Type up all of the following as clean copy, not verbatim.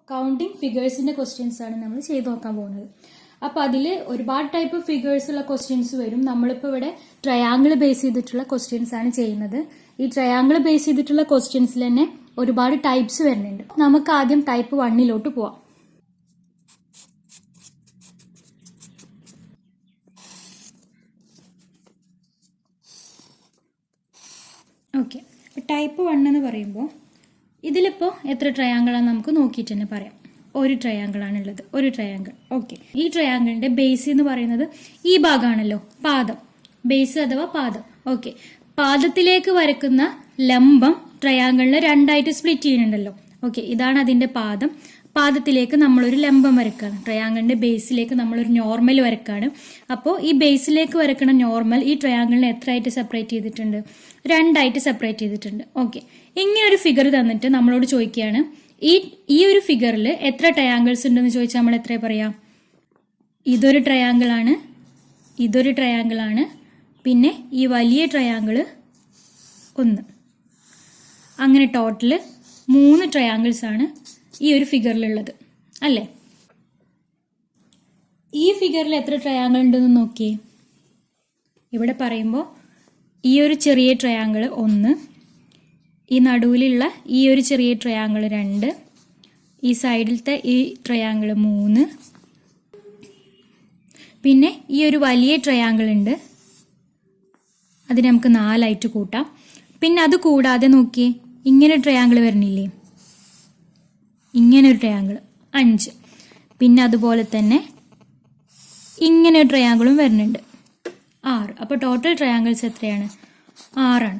Counting ഫിഗേഴ്സിന്റെ questions ആണ് നമ്മൾ ചെയ്ത് നോക്കാൻ പോകുന്നത്. അപ്പോൾ അതിൽ ഒരുപാട് ടൈപ്പ് ഫിഗേഴ്സ് ഉള്ള ക്വസ്റ്റ്യൻസ് വരും. നമ്മളിപ്പോൾ ഇവിടെ ട്രയാങ്കിൾ ബേസ് ചെയ്തിട്ടുള്ള ക്വസ്റ്റ്യൻസ് ആണ് ചെയ്യുന്നത്. ഈ ട്രയാങ്കിൾ ബേസ് ചെയ്തിട്ടുള്ള ക്വസ്റ്റ്യൻസിൽ തന്നെ ഒരുപാട് ടൈപ്സ് വരുന്നുണ്ട്. നമുക്ക് ആദ്യം ടൈപ്പ് 1 പോവാം. ഓക്കെ, ടൈപ്പ് 1 എന്ന് പറയുമ്പോൾ ഇതിലിപ്പോൾ എത്ര ട്രയാങ്കിളാണ് നമുക്ക് നോക്കിയിട്ട് തന്നെ പറയാം. ഒരു ട്രയാങ്കിൾ ആണുള്ളത്, ഒരു ട്രയാങ്കിൾ. ഓക്കെ, ഈ ട്രയാങ്കിളിന്റെ ബേസ് എന്ന് പറയുന്നത് ഈ ഭാഗമാണല്ലോ, പാദം. ബേസ് അഥവാ പാദം. ഓക്കെ, പാദത്തിലേക്ക് വരക്കുന്ന ലംബം ട്രയാങ്കിളിനെ രണ്ടായിട്ട് സ്പ്ലിറ്റ് ചെയ്യുന്നുണ്ടല്ലോ. ഓക്കെ, ഇതാണ് അതിന്റെ പാദം. പാദത്തിലേക്ക് നമ്മളൊരു ലംബം വരക്കാണ്. ട്രയാങ്കിളിന്റെ ബേസിലേക്ക് നമ്മളൊരു നോർമൽ വരക്കാണ്. അപ്പോൾ ഈ ബേസിലേക്ക് വരക്കുന്ന നോർമൽ ഈ ട്രയാങ്കിളിനെ എത്ര ആയിട്ട് സെപ്പറേറ്റ് ചെയ്തിട്ടുണ്ട്? രണ്ടായിട്ട് സെപ്പറേറ്റ് ചെയ്തിട്ടുണ്ട്. ഓക്കെ, ഇങ്ങനെ ഒരു ഫിഗർ തന്നിട്ട് നമ്മളോട് ചോദിക്കുകയാണ് ഈ ഒരു ഫിഗറിൽ എത്ര ട്രയാങ്കിൾസ് ഉണ്ടെന്ന് ചോദിച്ചാൽ നമ്മൾ എത്ര പറയാം? ഇതൊരു ട്രയാങ്കിൾ ആണ്, ഇതൊരു ട്രയാങ്കിൾ ആണ്, പിന്നെ ഈ വലിയ ട്രയാങ്കിൾ 1. അങ്ങനെ ടോട്ടൽ 3 ട്രയാങ്കിൾസ് ആണ് ഈ ഒരു ഫിഗറിലുള്ളത് അല്ലേ? ഈ ഫിഗറിൽ എത്ര ട്രയാങ്കിൾ ഉണ്ടെന്ന് നോക്കിയേ. ഇവിടെ പറയുമ്പോൾ ഈ ഒരു ചെറിയ ട്രയാങ്കിൾ 1, ഈ നടുവിലുള്ള ഈ ഒരു ചെറിയ ട്രയാങ്കിൾ 2, ഈ സൈഡിലത്തെ ഈ ട്രയാങ്കിൾ 3, പിന്നെ ഈ ഒരു വലിയ ട്രയാങ്കിൾ ഉണ്ട്, അതിന് നമുക്ക് 4 ആയിട്ട് കൂട്ടാം. പിന്നെ അത് കൂടാതെ നോക്കിയേ, ഇങ്ങനെ ട്രയാങ്കിൾ വരണില്ലേ, ഇങ്ങനെ ഒരു ട്രയാങ്കിൾ 5. പിന്നെ അതുപോലെ തന്നെ ഇങ്ങനെ ഒരു ട്രയാങ്കിളും വരുന്നുണ്ട് 6. അപ്പോൾ ടോട്ടൽ ട്രയാങ്കിൾസ് എത്രയാണ്? 6 ആണ്.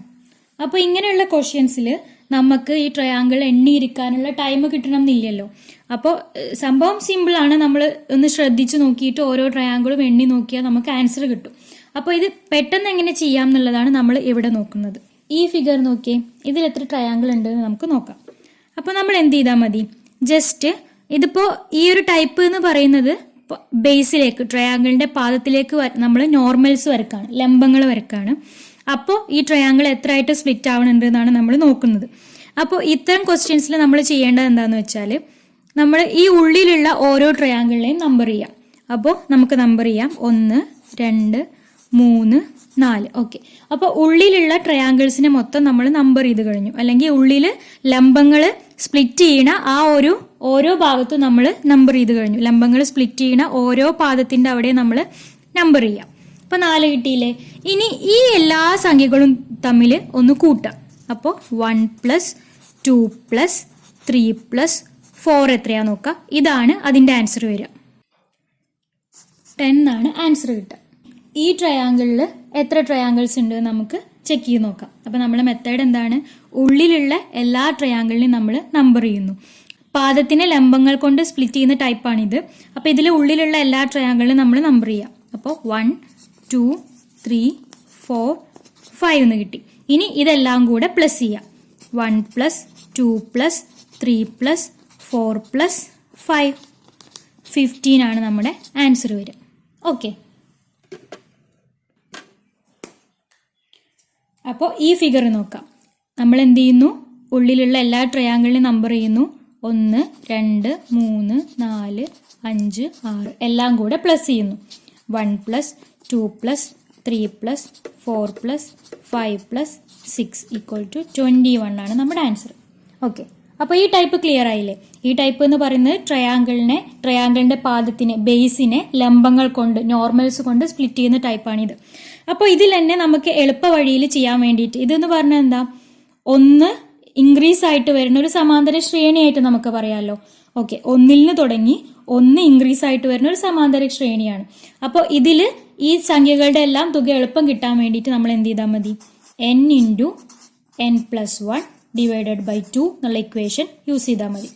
അപ്പോൾ ഇങ്ങനെയുള്ള ക്വസ്റ്റ്യൻസിൽ നമുക്ക് ഈ ട്രയാങ്കിൾ എണ്ണിയിരിക്കാനുള്ള ടൈം കിട്ടണം എന്നില്ലല്ലോ. അപ്പോൾ സംഭവം സിമ്പിളാണ്. നമ്മൾ ഒന്ന് ശ്രദ്ധിച്ച് നോക്കിയിട്ട് ഓരോ ട്രയാങ്കിളും എണ്ണി നോക്കിയാൽ നമുക്ക് ആൻസർ കിട്ടും. അപ്പോൾ ഇത് പെട്ടെന്ന് എങ്ങനെ ചെയ്യാം എന്നുള്ളതാണ് നമ്മൾ ഇവിടെ നോക്കുന്നത്. ഈ ഫിഗർ നോക്കിയേ, ഇതിൽ എത്ര ട്രയാങ്കിൾ ഉണ്ട് എന്ന് നമുക്ക് നോക്കാം. അപ്പോൾ നമ്മൾ എന്ത് ചെയ്താൽ മതി? ജസ്റ്റ് ഇതിപ്പോൾ ഈ ഒരു ടൈപ്പ് എന്ന് പറയുന്നത് ബേസിലേക്ക് ട്രയാങ്കിളിന്റെ പാദത്തിലേക്ക് നമ്മൾ നോർമൽസ് വരക്കാണ്, ലംബങ്ങൾ വരക്കാണ്. അപ്പോൾ ഈ ട്രയാങ്കിൾ എത്ര ആയിട്ട് സ്പ്ലിറ്റ് ആവുന്നുണ്ട് എന്നാണ് നമ്മൾ നോക്കുന്നത്. അപ്പോൾ ഇത്തരം ക്വസ്റ്റ്യൻസിൽ നമ്മൾ ചെയ്യേണ്ടത് എന്താണെന്ന് വെച്ചാൽ നമ്മൾ ഈ ഉള്ളിലുള്ള ഓരോ ട്രയാങ്കിളിനെയും നമ്പർ ചെയ്യാം. അപ്പോൾ നമുക്ക് നമ്പർ ചെയ്യാം 1, 2, 3, 4. ഓക്കെ, അപ്പോൾ ഉള്ളിലുള്ള ട്രയാങ്കിൾസിനെ മൊത്തം നമ്മൾ നമ്പർ ചെയ്ത് കഴിഞ്ഞു. അല്ലെങ്കിൽ ഉള്ളിൽ ലംബങ്ങൾ സ്പ്ലിറ്റ് ചെയ്യണ ആ ഓരോ ഭാഗത്തും നമ്മൾ നമ്പർ ചെയ്ത് കഴിഞ്ഞു. ലംബങ്ങൾ സ്പ്ലിറ്റ് ചെയ്യണ ഓരോ പാദത്തിന്റെ അവിടെ നമ്മൾ നമ്പർ ചെയ്യാം. അപ്പോൾ 4 കിട്ടിയില്ലേ? ഇനി ഈ എല്ലാ സംഖ്യകളും തമ്മിൽ ഒന്ന് കൂട്ടാം. അപ്പോൾ 1 + 2 + 3 + 4 എത്രയാ നോക്കാം. ഇതാണ് അതിന്റെ ആൻസർ വരിക. 10 ആണ് ആൻസർ കിട്ടുക. ഈ ട്രയാങ്കിളിൽ എത്ര ട്രയാങ്കിൾസ് ഉണ്ട് നമുക്ക് ചെക്ക് ചെയ്ത് നോക്കാം. അപ്പോൾ നമ്മുടെ മെത്തേഡ് എന്താണ്? ഉള്ളിലുള്ള എല്ലാ ട്രയാങ്കിളിനെയും നമ്മൾ നമ്പർ ചെയ്യുന്നു. പാദത്തിനെ ലംബങ്ങൾ കൊണ്ട് സ്പ്ലിറ്റ് ചെയ്യുന്ന ടൈപ്പാണിത്. അപ്പോൾ ഇതിൽ ഉള്ളിലുള്ള എല്ലാ ട്രയാങ്കിളിനും നമ്മൾ നമ്പർ ചെയ്യാം. അപ്പോൾ 1, 2, 3, 4, 5 എന്ന് കിട്ടി. ഇനി ഇതെല്ലാം കൂടെ പ്ലസ് ചെയ്യാം. 1 + 2 + 3 + 4 + 5, 15 ആണ് നമ്മുടെ ആൻസർ വരിക. ഓക്കെ, അപ്പോൾ ഈ ഫിഗർ നോക്കാം. നമ്മൾ എന്ത് ചെയ്യുന്നു? ഉള്ളിലുള്ള എല്ലാ ട്രയാങ്കിളിനും നമ്പർ ചെയ്യുന്നു. 1, 2, 3, 4, 5, 6 എല്ലാം കൂടെ പ്ലസ് ചെയ്യുന്നു. 1 + 2 + 3 + 4 + 5 + 6 = 21 ആണ് നമ്മുടെ ആൻസർ. ഓക്കെ, അപ്പോൾ ഈ ടൈപ്പ് ക്ലിയർ ആയില്ലേ? ഈ ടൈപ്പ് എന്ന് പറയുന്നത് ട്രയാങ്കിളിന്റെ പാദത്തിനെ ബേസിനെ ലംബങ്ങൾ കൊണ്ട് നോർമൽസ് കൊണ്ട് സ്പ്ലിറ്റ് ചെയ്യുന്ന ടൈപ്പാണിത്. അപ്പോൾ ഇതിൽ തന്നെ നമുക്ക് എളുപ്പ വഴിയിൽ ചെയ്യാൻ വേണ്ടിയിട്ട് ഇതെന്ന് പറഞ്ഞാൽ എന്താ, 1 ഇൻക്രീസ് ആയിട്ട് വരുന്ന ഒരു സമാന്തര ശ്രേണിയായിട്ട് നമുക്ക് പറയാമല്ലോ. ഓക്കെ, 1ൽ നിന്ന് തുടങ്ങി 1 ഇൻക്രീസ് ആയിട്ട് വരുന്ന ഒരു സമാന്തര ശ്രേണിയാണ്. അപ്പോൾ ഇതിൽ ഈ സംഖ്യകളുടെ എല്ലാം തുക എളുപ്പം കിട്ടാൻ വേണ്ടിയിട്ട് നമ്മൾ എന്ത് ചെയ്താൽ മതി? n × n + 1 / 2 എന്നുള്ള ഇക്വേഷൻ യൂസ് ചെയ്താൽ മതി.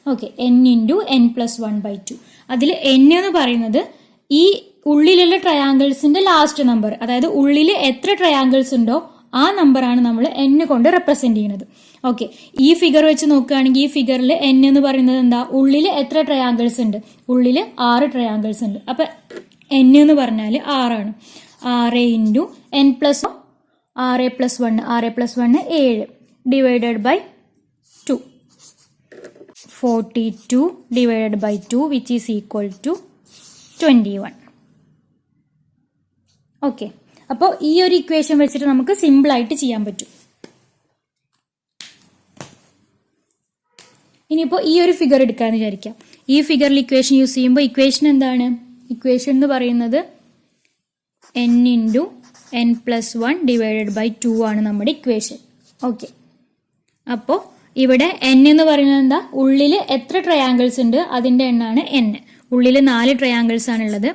Okay, n × n + 1/2. അതിൽ n എന്ന് പറയുന്നത് ഈ ഉള്ളിലുള്ള ട്രയാങ്കിൾസിന്റെ ലാസ്റ്റ് നമ്പർ, അതായത് ഉള്ളിൽ എത്ര ട്രയാങ്കിൾസ് ഉണ്ടോ ആ നമ്പറാണ് നമ്മൾ n കൊണ്ട് റെപ്രസെന്റ് ചെയ്യുന്നത്. ഓക്കെ, ഈ ഫിഗർ വെച്ച് നോക്കുകയാണെങ്കിൽ ഈ ഫിഗറിൽ n എന്ന് പറയുന്നത് എന്താ? ഉള്ളിൽ എത്ര ട്രയാങ്കിൾസ് ഉണ്ട്? ഉള്ളിൽ 6 ട്രയാങ്കിൾസ് ഉണ്ട്. അപ്പൊ n എന്ന് പറഞ്ഞാൽ 6 ആണ്. 6 × n plus 6 plus 1 6 plus 1 7 divided by 2 42 divided by 2 which is equal to 21. Okay, അപ്പോൾ ഈ ഒരു ഇക്വേഷൻ വെച്ചിട്ട് നമുക്ക് സിമ്പിൾ ആയിട്ട് ചെയ്യാൻ പറ്റും. ഇനിയിപ്പോൾ ഈ ഒരു ഫിഗർ എടുക്കാമെന്ന് വിചാരിക്കാം. ഈ ഫിഗറിൽ ഇക്വേഷൻ യൂസ് ചെയ്യുമ്പോൾ ഇക്വേഷൻ എന്താണ്? ഇക്വേഷൻ എന്ന് പറയുന്നത് n into n plus 1 divided by 2 ആണ് നമ്മുടെ ഇക്വേഷൻ. ഓക്കെ, അപ്പോൾ ഇവിടെ n എന്ന് പറയുന്നത് എന്താ? ഉള്ളിൽ എത്ര ട്രയാങ്കിൾസ് ഉണ്ട് അതിൻ്റെ എണ്ണാണ് n. ഉള്ളിൽ 4 ട്രയാങ്കിൾസ് ആണുള്ളത്.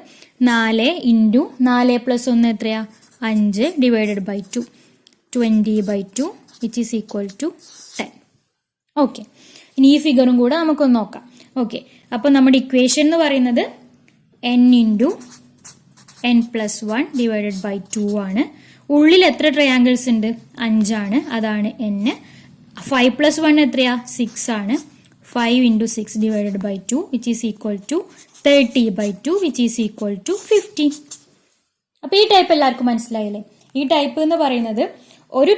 4 ഇൻറ്റു 4 പ്ലസ് 1 എത്രയാ? 5 divided by 2 20 by 2 which is equal to 10. Okay, ഇനി ഈ ഫിഗറും കൂടെ നമുക്കൊന്ന് നോക്കാം. ഓക്കെ, അപ്പോൾ നമ്മുടെ ഇക്വേഷൻ എന്ന് പറയുന്നത് n into n plus 1 divided by 2 ആണ്. ഉള്ളിൽ എത്ര ട്രയാങ്കിൾസ് ഉണ്ട്? 5 ആണ്, അതാണ് n. 5 പ്ലസ് 1 എത്രയാ? 6 ആണ്. 5 into 6 divided by 2 which is equal to 30 by 2 which is equal to 50. അപ്പോൾ ഈ ടൈപ്പ് എല്ലാവർക്കും മനസ്സിലായില്ലേ? ഈ ടൈപ്പ് എന്ന് പറയുന്നത് ഒരു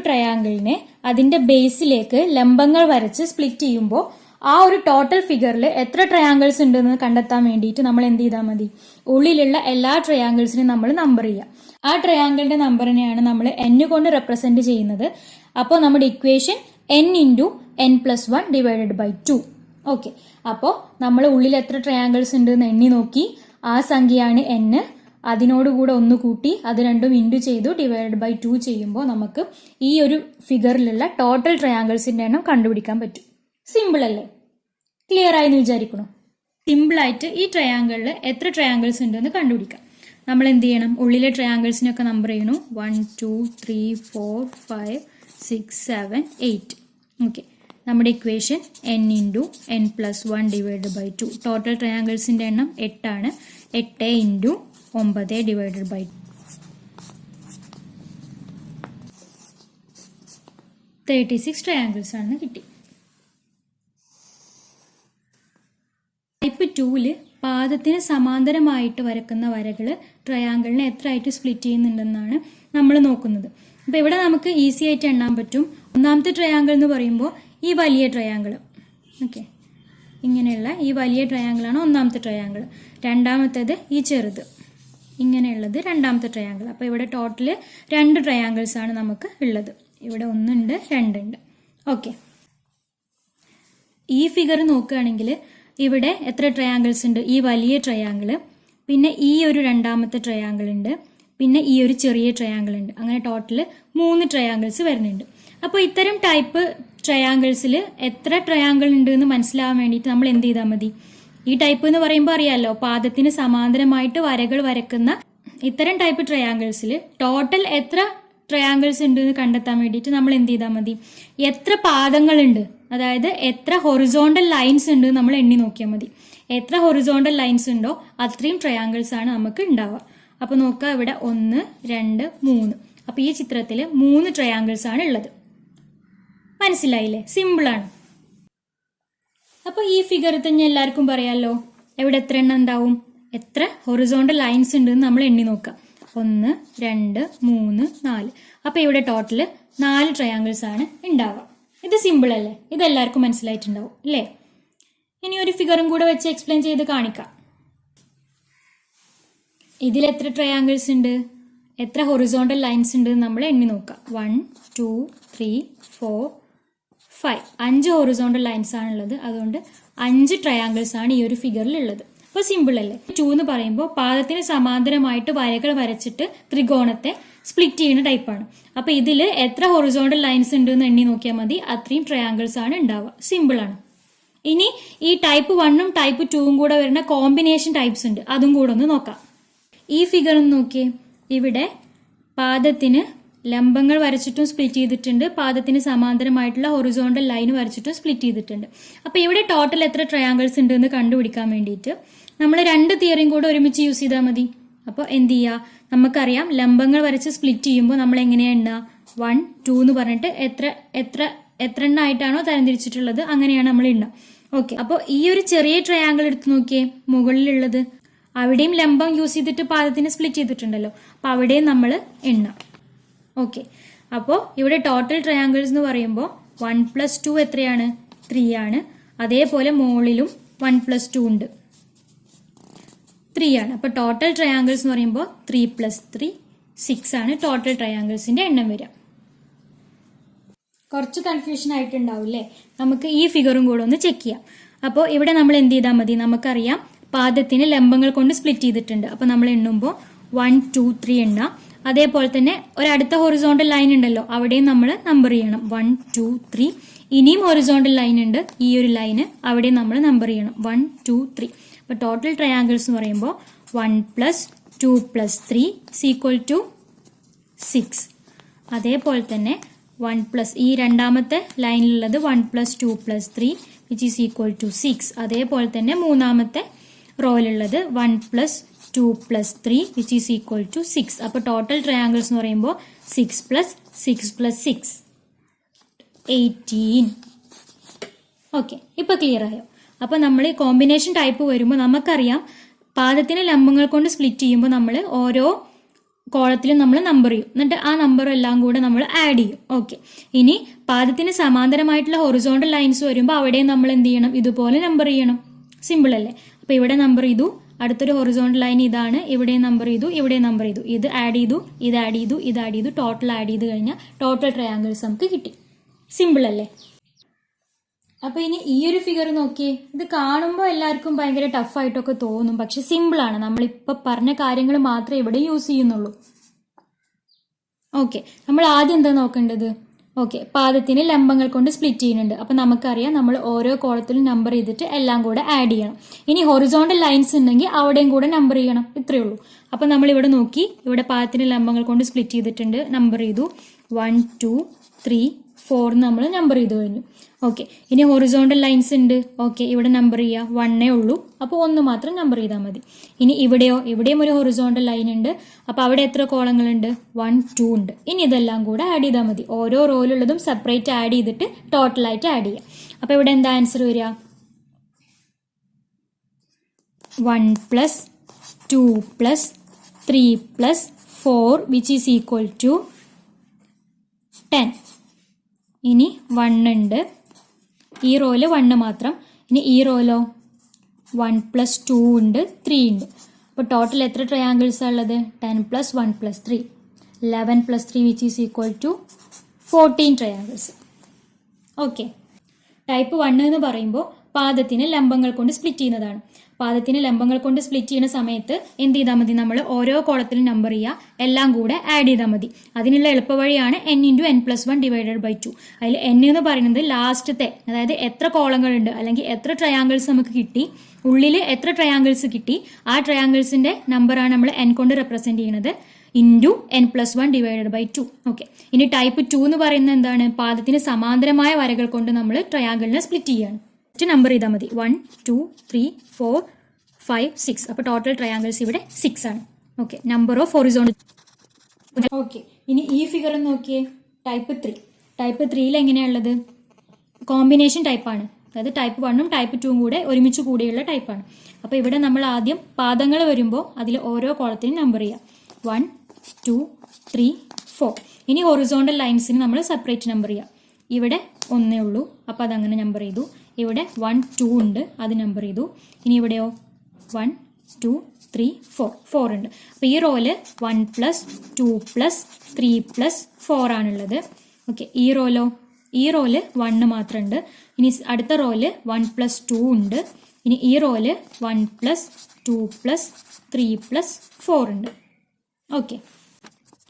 ട്രയാങ്കിളിനെ അതിന്റെ ബേസിലേക്ക് ലംബങ്ങൾ വരച്ച് സ്പ്ലിറ്റ് ചെയ്യുമ്പോൾ ആ ഒരു ടോട്ടൽ ഫിഗറിൽ എത്ര ട്രയാങ്കിൾസ് ഉണ്ടെന്ന് കണ്ടെത്താൻ വേണ്ടിയിട്ട് നമ്മൾ എന്ത് ചെയ്താൽ മതി? ഉള്ളിലുള്ള എല്ലാ ട്രയാങ്കിൾസിനെയും നമ്മൾ നമ്പർ ചെയ്യാം. ആ ട്രയാങ്കിളിന്റെ നമ്പറിനെയാണ് നമ്മൾ n കൊണ്ട് റെപ്രസെന്റ് ചെയ്യുന്നത്. അപ്പോൾ നമ്മുടെ equation n into n plus 1 divided by 2. Okay, അപ്പോൾ നമ്മൾ ഉള്ളിൽ എത്ര ട്രയാങ്കിൾസ് ഉണ്ട് എന്ന് എണ്ണി നോക്കി. ആ സംഖ്യയാണ് n. അതിനോടുകൂടെ ഒന്ന് കൂട്ടി അത് രണ്ടും ഇൻറ്റു ചെയ്തു ഡിവൈഡഡ് ബൈ 2 ചെയ്യുമ്പോൾ നമുക്ക് ഈ ഒരു ഫിഗറിലുള്ള ടോട്ടൽ ട്രയാങ്കിൾസിന്റെ എണ്ണം കണ്ടുപിടിക്കാൻ പറ്റും. സിമ്പിൾ അല്ലേ? ക്ലിയർ ആയെന്ന് വിചാരിക്കണോ? സിമ്പിളായിട്ട് ഈ ട്രയാങ്കിളിൽ എത്ര ട്രയാങ്കിൾസ് ഉണ്ടെന്ന് കണ്ടുപിടിക്കാം. നമ്മൾ എന്ത് ചെയ്യണം? ഉള്ളിലെ ട്രയാങ്കിൾസിനൊക്കെ നമ്പർ ചെയ്യണു. 1 2 3 4 5 6 7 8. ഓക്കെ, നമ്മുടെ equation n into n plus 1 divided by 2. Total ട്രയാങ്കിൾസിന്റെ എണ്ണം 8 ആണ്. 8 ഇൻറ്റു 9 ഡിവൈഡഡ് ബൈ 36 ട്രയാങ്കിൾസ് ആണെന്ന് കിട്ടി. ടൈപ്പ് 2 പാദത്തിന് സമാന്തരമായിട്ട് വരക്കുന്ന വരകൾ ട്രയാങ്കിളിനെ എത്ര ആയിട്ട് സ്പ്ലിറ്റ് ചെയ്യുന്നുണ്ടെന്നാണ് നമ്മൾ നോക്കുന്നത്. അപ്പോൾ ഇവിടെ നമുക്ക് ഈസി ആയിട്ട് എണ്ണാൻ പറ്റും. ഒന്നാമത്തെ ട്രയാങ്കിൾ എന്ന് പറയുമ്പോൾ ഈ വലിയ ട്രയാങ്കിൾ. ഓക്കെ, ഇങ്ങനെയുള്ള ഈ വലിയ ട്രയാങ്കിളാണ് ഒന്നാമത്തെ ട്രയാങ്കിൾ. രണ്ടാമത്തേത് ഈ ചെറുത് ഇങ്ങനെയുള്ളത് രണ്ടാമത്തെ ട്രയാങ്കിൾ. അപ്പോൾ ഇവിടെ ടോട്ടൽ 2 ട്രയാങ്കിൾസ് ആണ് നമുക്ക് ഉള്ളത്. ഇവിടെ 1 ഉണ്ട്, 2 ഉണ്ട്. ഓക്കെ, ഈ ഫിഗർ നോക്കുകയാണെങ്കിൽ ഇവിടെ എത്ര ട്രയാങ്കിൾസ് ഉണ്ട്? ഈ വലിയ ട്രയാങ്കിൾ, പിന്നെ ഈ ഒരു രണ്ടാമത്തെ ട്രയാങ്കിൾ ഉണ്ട്, പിന്നെ ഈ ഒരു ചെറിയ ട്രയാങ്കിൾ ഉണ്ട്. അങ്ങനെ ടോട്ടൽ 3 ട്രയാങ്കിൾസ് വരുന്നുണ്ട്. അപ്പോൾ ഇത്തരം ടൈപ്പ് ട്രയാങ്കിൾസിൽ എത്ര ട്രയാങ്കിൾ ഉണ്ട് എന്ന് മനസ്സിലാവാൻ വേണ്ടിയിട്ട് നമ്മൾ എന്ത് ചെയ്താൽ മതി? ഈ ടൈപ്പ് എന്ന് പറയുമ്പോൾ അറിയാമല്ലോ, പാദത്തിന് സമാന്തരമായിട്ട് വരകൾ വരക്കുന്ന ഇത്തരം ടൈപ്പ് ട്രയാങ്കിൾസിൽ ടോട്ടൽ എത്ര ട്രയാങ്കിൾസ് ഉണ്ട് എന്ന് കണ്ടെത്താൻ വേണ്ടിയിട്ട് നമ്മൾ എന്ത് ചെയ്താൽ മതി? എത്ര പാദങ്ങളുണ്ട്, അതായത് എത്ര ഹൊറിസോണ്ടൽ ലൈൻസ് ഉണ്ട് നമ്മൾ എണ്ണി നോക്കിയാൽ മതി. എത്ര ഹൊറിസോണ്ടൽ ലൈൻസ് ഉണ്ടോ അത്രയും ട്രയാങ്കിൾസ് ആണ് നമുക്ക് ഉണ്ടാവുക. അപ്പോൾ നോക്കുക, ഇവിടെ 1 2 3. അപ്പോൾ ഈ ചിത്രത്തിൽ 3 ട്രയാങ്കിൾസ് ആണ് ഉള്ളത്. മനസ്സിലായില്ലേ? സിമ്പിളാണ്. അപ്പോൾ ഈ ഫിഗർ തന്നെ എല്ലാവർക്കും പറയാമല്ലോ എവിടെ എത്ര എണ്ണം ഉണ്ടാവും, എത്ര ഹൊറിസോണ്ടൽ ലൈൻസ് ഉണ്ട് എന്ന് നമ്മൾ എണ്ണി നോക്കാം. 1 2 3 4. അപ്പോൾ ഇവിടെ ടോട്ടൽ 4 ട്രയാങ്കിൾസ് ആണ് ഉണ്ടാവുക. ഇത് സിമ്പിൾ അല്ലേ? ഇതെല്ലാവർക്കും മനസ്സിലായിട്ടുണ്ടാവും അല്ലേ? ഇനി ഒരു ഫിഗറും കൂടെ വെച്ച് എക്സ്പ്ലെയിൻ ചെയ്ത് കാണിക്കാം. ഇതിൽ എത്ര ട്രയാങ്കിൾസ് ഉണ്ട്, എത്ര ഹൊറിസോണ്ടൽ ലൈൻസ് ഉണ്ട് നമ്മൾ എണ്ണി നോക്കാം. 1 2 3 4 5. 5 ഹൊറിസോണ്ടൽ ലൈൻസ് ആണുള്ളത്. അതുകൊണ്ട് 5 ട്രയാങ്കിൾസ് ആണ് ഈ ഒരു ഫിഗറിൽ ഉള്ളത്. അപ്പോൾ സിമ്പിൾ അല്ലേ? 2 എന്ന് പറയുമ്പോൾ പാദത്തിന് സമാന്തരമായിട്ട് വരകൾ വരച്ചിട്ട് ത്രികോണത്തെ സ്പ്ലിറ്റ് ചെയ്യുന്ന ടൈപ്പാണ്. അപ്പോൾ ഇതിൽ എത്ര ഹൊറിസോണ്ടൽ ലൈൻസ് ഉണ്ട് എന്ന് എണ്ണി നോക്കിയാൽ മതി. അത്രയും ട്രയാങ്കിൾസ് ആണ് ഉണ്ടാവുക. സിമ്പിൾ ആണ്. ഇനി ഈ ടൈപ്പ് 1ഉം ടൈപ്പ് 2ഉം കൂടെ വരുന്ന കോമ്പിനേഷൻ ടൈപ്സ് ഉണ്ട്, അതും കൂടെ ഒന്ന് നോക്കാം. ഈ ഫിഗർ ഒന്ന് നോക്കിയേ. ഇവിടെ പാദത്തിന് ലംബങ്ങൾ വരച്ചിട്ടും സ്പ്ലിറ്റ് ചെയ്തിട്ടുണ്ട്, പാദത്തിന് സമാന്തരമായിട്ടുള്ള ഹൊറിസോണ്ടൽ ലൈൻ വരച്ചിട്ടും സ്പ്ലിറ്റ് ചെയ്തിട്ടുണ്ട്. അപ്പോൾ ഇവിടെ ടോട്ടൽ എത്ര ട്രയാങ്കിൾസ് ഉണ്ട് എന്ന് കണ്ടുപിടിക്കാൻ വേണ്ടിയിട്ട് നമ്മൾ 2 തിയറിയും കൂടെ ഒരുമിച്ച് യൂസ് ചെയ്താൽ മതി. അപ്പോൾ എന്ത് ചെയ്യുക? നമുക്കറിയാം ലംബങ്ങൾ വരച്ച് സ്പ്ലിറ്റ് ചെയ്യുമ്പോൾ നമ്മൾ എങ്ങനെയാണ് എണ്ണുക? 1 2 എന്ന് പറഞ്ഞിട്ട് എത്ര എണ്ണമായിട്ടാണോ തരംതിരിച്ചിട്ടുള്ളത് അങ്ങനെയാണ് നമ്മൾ എണ്ണുക. ഓക്കെ, അപ്പോൾ ഈ ഒരു ചെറിയ ട്രയാങ്കിൾ എടുത്ത് നോക്കിയേ. മുകളിലുള്ളത് അവിടെയും ലംബം യൂസ് ചെയ്തിട്ട് പാദത്തിനെ സ്പ്ലിറ്റ് ചെയ്തിട്ടുണ്ടല്ലോ, അപ്പോൾ അവിടെയും നമ്മൾ എണ്ണാം. ഓക്കെ, അപ്പോൾ ഇവിടെ ടോട്ടൽ ട്രയാങ്കിൾസ് എന്ന് പറയുമ്പോൾ 1+2 എത്രയാണ്? 3 ആണ്. അതേപോലെ മുകളിലും 1+2 ഉണ്ട്, 3 ആണ്. അപ്പോൾ ടോട്ടൽ ട്രയാങ്കിൾസ് എന്ന് പറയുമ്പോൾ 3 + 3 6 ആണ് ടോട്ടൽ ട്രയാങ്കിൾസിന്റെ എണ്ണം വരിക. കുറച്ച് കൺഫ്യൂഷൻ ആയിട്ടുണ്ടാവില്ലേ? നമുക്ക് ഈ ഫിഗറും കൂടെ ഒന്ന് ചെക്ക് ചെയ്യാം. അപ്പോൾ ഇവിടെ നമ്മൾ എന്ത് ചെയ്താൽ മതി? നമുക്കറിയാം പാദത്തിന് ലംബങ്ങൾ കൊണ്ട് സ്പ്ലിറ്റ് ചെയ്തിട്ടുണ്ട്. അപ്പോൾ നമ്മൾ എണ്ണുമ്പോൾ 1 2 3 എണ്ണാം. അതേപോലെ തന്നെ ഒരടുത്ത ഹൊറിസോണ്ടൽ ലൈൻ ഉണ്ടല്ലോ, അവിടെയും നമ്മൾ നമ്പർ ചെയ്യണം 1 2 3. ഇനിയും ഹൊറിസോണ്ടൽ ലൈൻ ഉണ്ട്, ഈ ഒരു ലൈന്, അവിടെയും നമ്മൾ നമ്പർ ചെയ്യണം 1 2 3. അപ്പോൾ ടോട്ടൽ ട്രയാങ്കിൾസ് എന്ന് പറയുമ്പോൾ 1 + 2 + 3 = 6. അതേപോലെ തന്നെ 1+ ഈ രണ്ടാമത്തെ ലൈനിലുള്ളത് 1 + 2 + 3 = 6. അതേപോലെ തന്നെ മൂന്നാമത്തെ റോയിലുള്ളത് 1 + 2 + 3 = 6. അപ്പോൾ ടോട്ടൽ ട്രയാങ്കിൾസ് എന്ന് പറയുമ്പോൾ 6 + 6 + 6 18. ഓക്കെ, ഇപ്പൊ ക്ലിയർ ആയോ? അപ്പോൾ നമ്മൾ ഈ കോമ്പിനേഷൻ ടൈപ്പ് വരുമ്പോൾ നമുക്കറിയാം പാദത്തിന് ലംബങ്ങൾ കൊണ്ട് സ്പ്ലിറ്റ് ചെയ്യുമ്പോൾ നമ്മൾ ഓരോ കോളത്തിലും നമ്മൾ നമ്പർ ചെയ്യും, എന്നിട്ട് ആ നമ്പർ എല്ലാം കൂടെ നമ്മൾ ആഡ് ചെയ്യും. ഓക്കെ, ഇനി പാദത്തിന് സമാന്തരമായിട്ടുള്ള ഹൊറിസോണ്ടൽ ലൈൻസ് വരുമ്പോൾ അവിടെയും നമ്മൾ എന്ത് ചെയ്യണം? ഇതുപോലെ നമ്പർ ചെയ്യണം. സിമ്പിൾ അല്ലേ? അപ്പോൾ ഇവിടെ നമ്പർ ചെയ്തു, അടുത്തൊരു ഹൊറിസോണ്ടൽ ലൈൻ ഇതാണ്, ഇവിടെ നമ്പർ ചെയ്തു, ഇവിടെ നമ്പർ ചെയ്തു, ഇത് ആഡ് ചെയ്തു, ഇത് ആഡ് ചെയ്തു, ഇത് ആഡ് ചെയ്തു, ടോട്ടൽ ആഡ് ചെയ്ത് കഴിഞ്ഞാൽ ടോട്ടൽ ട്രയാങ്കിൾസ് നമുക്ക് കിട്ടി. സിമ്പിൾ അല്ലേ? അപ്പൊ ഇനി ഈ ഒരു ഫിഗർ നോക്കിയേ. ഇത് കാണുമ്പോൾ എല്ലാവർക്കും ഭയങ്കര ടഫായിട്ടൊക്കെ തോന്നും, പക്ഷെ സിമ്പിൾ ആണ്. നമ്മളിപ്പോ പറഞ്ഞ കാര്യങ്ങൾ മാത്രമേ ഇവിടെ യൂസ് ചെയ്യുന്നുള്ളൂ. ഓക്കെ, നമ്മൾ ആദ്യം എന്താ നോക്കേണ്ടത്? ഓക്കെ, പാദത്തിന് ലംബങ്ങൾ കൊണ്ട് സ്പ്ലിറ്റ് ചെയ്യുന്നുണ്ട്. അപ്പൊ നമുക്കറിയാം നമ്മൾ ഓരോ കോളത്തിലും നമ്പർ ചെയ്തിട്ട് എല്ലാം കൂടെ ആഡ് ചെയ്യണം. ഇനി ഹൊറിസോണ്ടൽ ലൈൻസ് ഉണ്ടെങ്കിൽ അവിടെയും കൂടെ നമ്പർ ചെയ്യണം. ഇത്രയേ ഉള്ളൂ. അപ്പൊ നമ്മൾ ഇവിടെ നോക്കി, ഇവിടെ പാദത്തിന് ലംബങ്ങൾ കൊണ്ട് സ്പ്ലിറ്റ് ചെയ്തിട്ടുണ്ട്, നമ്പർ ചെയ്തു 1 2 3 4 നമ്മൾ നമ്പർ ചെയ്ത് കഴിഞ്ഞു. ഓക്കെ, ഇനി ഹൊറിസോണ്ടൽ ലൈൻസ് ഉണ്ട്. ഓക്കെ, ഇവിടെ നമ്പർ ചെയ്യുക 1 ഉള്ളൂ, അപ്പോൾ 1 മാത്രം നമ്പർ ചെയ്താൽ മതി. ഇനി ഇവിടെയോ, ഇവിടെയും ഒരു ഹൊറിസോണ്ടൽ ലൈൻ ഉണ്ട്, അപ്പോൾ അവിടെ എത്ര കോളങ്ങളുണ്ട്? 1 2 ഉണ്ട്. ഇനി ഇതെല്ലാം കൂടെ ആഡ് ചെയ്താൽ മതി. ഓരോ റോയിലുള്ളതും സെപ്പറേറ്റ് ആഡ് ചെയ്തിട്ട് ടോട്ടലായിട്ട് ആഡ് ചെയ്യാം. അപ്പോൾ ഇവിടെ എന്താ ആൻസർ വരിക? 1 + 2 + 3 + 4 = 10. ഇനി 1 ഉണ്ട്, ഈ റോയില് 1 മാത്രം. ഇനി ഈ റോയിലോ 1 + 2 ഉണ്ട്, 3 ഉണ്ട്. അപ്പോൾ ടോട്ടൽ എത്ര ട്രയാങ്കിൾസ് ഉള്ളത്? 10 + 1 + 3 11 + 3 = 14 ട്രയാങ്കിൾസ്. ഓക്കെ, ടൈപ്പ് 1 എന്ന് പറയുമ്പോൾ പാദത്തിന് ലംബങ്ങൾ കൊണ്ട് സ്പ്ലിറ്റ് ചെയ്യുന്നതാണ്. പാദത്തിന് ലംബങ്ങൾ കൊണ്ട് സ്പ്ലിറ്റ് ചെയ്യുന്ന സമയത്ത് എന്ത് ചെയ്താൽ മതി? നമ്മൾ ഓരോ കോളത്തിലും നമ്പർ ചെയ്യുക, എല്ലാം കൂടെ ആഡ് ചെയ്താൽ മതി. അതിനുള്ള എളുപ്പവഴിയാണ് n × n+1 / 2. അതിൽ n എന്ന് പറയുന്നത് ലാസ്റ്റത്തെ, അതായത് എത്ര കോളങ്ങളുണ്ട് അല്ലെങ്കിൽ എത്ര ട്രയാങ്കിൾസ് നമുക്ക് കിട്ടി, ഉള്ളിൽ എത്ര ട്രയാങ്കിൾസ് കിട്ടി, ആ ട്രയാങ്കിൾസിന്റെ നമ്പറാണ് നമ്മൾ n കൊണ്ട് റെപ്രസെന്റ് ചെയ്യുന്നത്, ഇൻറ്റു n+1 / 2. ഓക്കെ, ഇനി ടൈപ്പ് 2 എന്ന് പറയുന്നത് എന്താണ്? പാദത്തിന് സമാന്തരമായ വരകൾ കൊണ്ട് നമ്മൾ ട്രയാങ്കിളിനെ സ്പ്ലിറ്റ് ചെയ്യുകയാണ്. നമ്പർ ചെയ്താൽ മതി 1 2 3 4 5 6. അപ്പോൾ ടോട്ടൽ ട്രയാങ്കിൾസ് ഇവിടെ 6 ആണ്. Okay, number of horizontal. Okay, ഇനി ഈ ഫിഗർ നോക്കിയേ. ടൈപ്പ് 3. ടൈപ്പ് 3യിൽ എങ്ങനെയുള്ളത്? കോമ്പിനേഷൻ ടൈപ്പാണ്, അതായത് ടൈപ്പ് 1ഉം ടൈപ്പ് 2ഉം കൂടെ ഒരുമിച്ച് കൂടിയുള്ള ടൈപ്പാണ്. അപ്പോൾ ഇവിടെ നമ്മൾ ആദ്യം പാദങ്ങൾ വരുമ്പോൾ അതിൽ ഓരോ കോളത്തിനും നമ്പർ ചെയ്യാം 1 2 3 4. ഇനി ഹൊറിസോണ്ടൽ ലൈൻസിന് നമ്മൾ സെപ്പറേറ്റ് നമ്പർ ചെയ്യാം. ഇവിടെ 1 ഉള്ളൂ, അപ്പോൾ അതങ്ങനെ നമ്പർ ചെയ്തു. ഇവിടെ 1 2 ഉണ്ട്, അത് നമ്പർ ചെയ്തു. ഇനി ഇവിടെയോ 1 2 3 4 ഉണ്ട്. അപ്പോൾ ഈ റോയില് 1 + 2 + 3 + 4 ആണുള്ളത്. ഓക്കെ, ഈ റോയിലോ, ഈ റോയില് 1 മാത്രം ഉണ്ട്. ഇനി അടുത്ത റോയില് 1 + 2 ഉണ്ട്. ഇനി ഈ റോയില് 1 + 2 + 3 + 4 ഉണ്ട്. ഓക്കെ,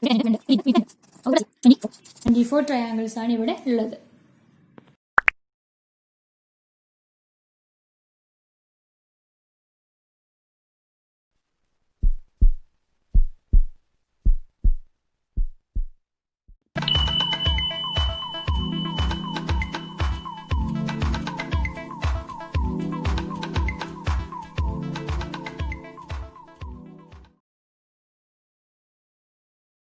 24 ട്രയാങ്കിൾസ് ആണ് ഇവിടെ ഉള്ളത്.